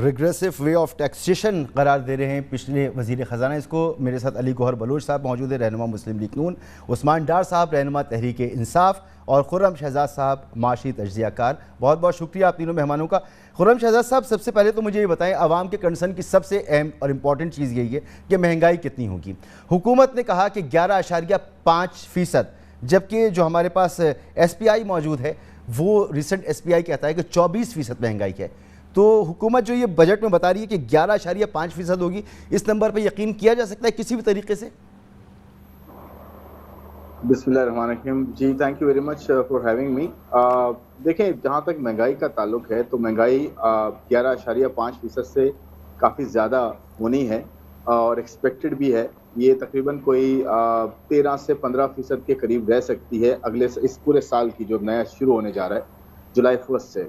Regressive way of taxation قرار دے رہے ہیں پچھلے وزیر خزانہ اس کو۔ میرے ساتھ علی گوہر بلوچ صاحب موجود ہیں، رہنما مسلم لیگ نون، عثمان ڈار صاحب رہنما تحریک انصاف، اور خرم شہزاد صاحب معاشی تجزیہ کار۔ بہت بہت شکریہ آپ تینوں مہمانوں کا۔ خرم شہزاد صاحب، سب سے پہلے تو مجھے یہ بتائیں، عوام کے کنسرن کی سب سے اہم اور امپورٹنٹ چیز یہی ہے کہ مہنگائی کتنی ہوگی۔ حکومت نے کہا کہ 11.5%، جبکہ جو ہمارے پاس ایس پی آئی موجود ہے وہ ریسنٹ ایس پی آئی کہتا ہے کہ 24% مہنگائی ہے۔ تو حکومت جو یہ بجٹ میں بتا رہی ہے کہ 11.5% ہوگی، اس نمبر پہ یقین کیا جا سکتا ہے کسی بھی طریقے سے؟ بسم اللہ الرحمن الرحیم۔ جی thank you very much for having me. دیکھیں، جہاں تک مہنگائی کا تعلق ہے تو مہنگائی 11.5% سے کافی زیادہ ہونی ہے اور ایکسپیکٹڈ بھی ہے۔ یہ تقریباً کوئی 13 سے 15% کے قریب رہ سکتی ہے اگلے اس پورے سال کی جو نیا شروع ہونے جا رہا ہے جولائی 1 سے۔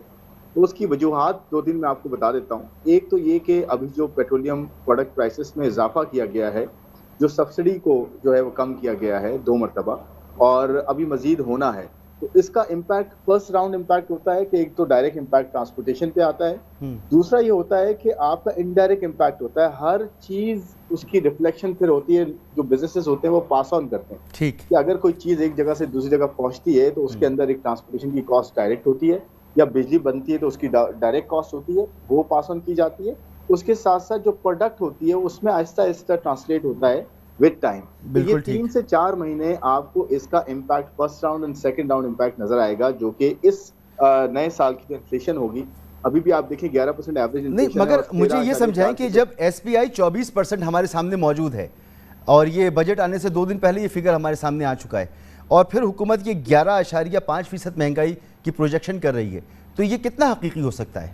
تو اس کی وجوہات 2 دن میں آپ کو بتا دیتا ہوں۔ ایک تو یہ کہ ابھی جو پیٹرولیم پروڈکٹ پرائسز میں اضافہ کیا گیا ہے، جو سبسڈی کو جو ہے وہ کم کیا گیا ہے 2 مرتبہ، اور ابھی مزید ہونا ہے، تو اس کا امپیکٹ فرسٹ راؤنڈ امپیکٹ ہوتا ہے کہ ایک تو ڈائریکٹ امپیکٹ ٹرانسپورٹیشن پہ آتا ہے، دوسرا یہ ہوتا ہے کہ آپ کا انڈائریکٹ امپیکٹ ہوتا ہے۔ ہر چیز اس کی ریفلیکشن پھر ہوتی ہے، جو بزنسز ہوتے ہیں وہ پاس آن کرتے ہیں ٹھیک کہ اگر کوئی چیز ایک جگہ سے دوسری جگہ پہنچتی ہے تو اس کے اندر ایک ٹرانسپورٹیشن کی کاسٹ ڈائریکٹ ہوتی ہے، یا بجلی بنتی ہے تو اس کی ڈائریکٹ کاسٹ ہوتی ہے، وہ پاس آن کی جاتی ہے۔ اس کے ساتھ ساتھ جو پروڈکٹ ہوتی ہے اس میں آہستہ آہستہ ٹرانسلیٹ ہوتا ہے ود ٹائم۔ یہ 3 سے 4 مہینے آپ کو اس کا impact first round and second round impact نظر آئے گا، جو کہ اس نئے سال کی جو انفلیشن ہوگی، ابھی بھی آپ دیکھیں 11% ایوریج نہیں، مگر مجھے یہ سمجھائیں کہ جب ایس پی آئی 24% ہمارے سامنے موجود ہے، اور یہ بجٹ آنے سے 2 دن پہلے یہ فگر ہمارے سامنے آ چکا ہے، اور پھر حکومت یہ 11.5% مہنگائی کی پروجیکشن کر رہی ہے، تو یہ کتنا حقیقی ہو سکتا ہے؟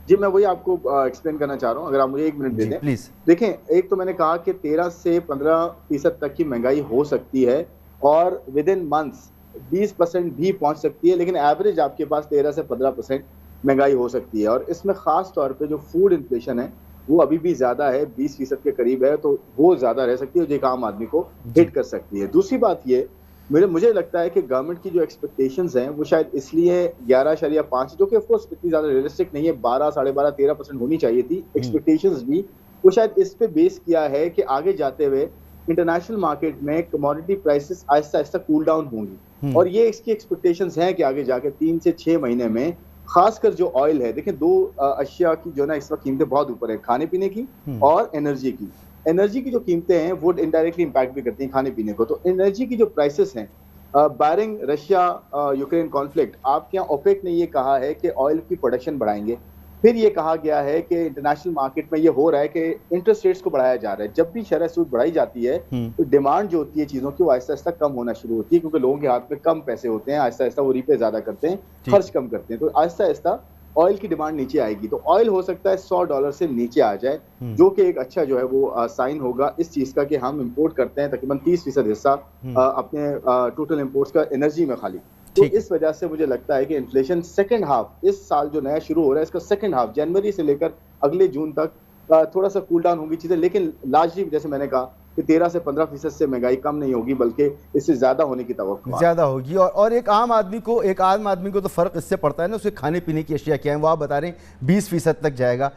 جی میں وہی آپ کو ایکسپلین کرنا چاہ رہا ہوں، اگر آپ مجھے 1 منٹ دے دیں پلیز۔ دیکھیں، ایک تو میں نے کہا کہ 13 سے 15% تک کی مہنگائی ہو سکتی ہے، اور ود ان منتھس 20% بھی پہنچ سکتی ہے، لیکن ایوریج آپ کے پاس 13 سے 15% مہنگائی ہو سکتی ہے۔ اور اس میں خاص طور پہ جو فوڈ انفلیشن ہے وہ ابھی بھی زیادہ ہے، 20% کے قریب ہے، تو وہ زیادہ رہ سکتی ہے جو ایک عام آدمی کو ہٹ کر سکتی ہے۔ دوسری بات یہ مجھے لگتا ہے کہ گورنمنٹ کی جو ایکسپیکٹیشنز ہیں وہ شاید اس لیے 11.5، جو کہ آف کورس اتنی زیادہ ریئلسٹک نہیں ہے، 12، 12.5، 13% ہونی چاہیے تھی ایکسپیکٹیشنز بھی، وہ شاید اس پہ بیس کیا ہے کہ آگے جاتے ہوئے انٹرنیشنل مارکیٹ میں کموڈٹی پرائسز آہستہ آہستہ کول ڈاؤن ہوں گی، اور یہ اس کی ایکسپیکٹیشنز ہیں کہ آگے جا کے 3 سے 6 مہینے میں خاص کر جو آئل ہے، دیکھیں 2 اشیاء کی جو نا اس وقت قیمتیں بہت اوپر ہیں، کھانے پینے کی اور انرجی کی جو قیمتیں ہیں وہ انڈائریکٹلی امپیکٹ بھی کرتی ہیں کھانے پینے کو۔ تو انرجی کی جو پرائسز ہیں بارنگ رشیا یوکرین کانفلکٹ، آپ کے یہاں اوپیک نے یہ کہا ہے کہ آئل کی پروڈکشن بڑھائیں گے، پھر یہ کہا گیا ہے کہ انٹرنیشنل مارکیٹ میں یہ ہو رہا ہے کہ انٹرسٹ ریٹس کو بڑھایا جا رہا ہے۔ جب بھی شرح سود بڑھائی جاتی ہے تو ڈیمانڈ جو ہوتی ہے چیزوں کی وہ آہستہ آہستہ کم ہونا شروع ہوتی ہے، کیونکہ لوگوں کے ہاتھ میں کم پیسے ہوتے ہیں، آہستہ آہستہ وہ ریپے زیادہ کرتے ہیں، خرچ کم کرتے ہیں، تو آہستہ آہستہ آئل کی ڈیمانڈ نیچے آئے گی۔ تو آئل ہو سکتا ہے $100 سے نیچے آ جائے، جو کہ ایک اچھا جو ہے وہ سائن ہوگا اس چیز کا کہ ہم امپورٹ کرتے ہیں تقریباً 30% حصہ اپنے ٹوٹل امپورٹس کا انرجی میں خالی۔ تو اس وجہ سے مجھے لگتا ہے کہ انفلیشن سیکنڈ ہاف، اس سال جو نیا شروع ہو رہا ہے اس کا سیکنڈ ہاف، جنوری سے لے کر اگلے جون تک تھوڑا سا کول ڈاؤن ہوگی چیزیں، لیکن لارجلی جیسے میں نے کہا کہ 13 سے 15% سے مہنگائی کم نہیں ہوگی، بلکہ اس سے زیادہ ہونے کی توقع زیادہ ہوگی۔ اور ایک عام آدمی کو تو فرق اس سے پڑتا ہے نا، اس کے کھانے پینے کی اشیاء کیا ہیں، وہ آپ بتا رہے ہیں 20% تک جائے گا۔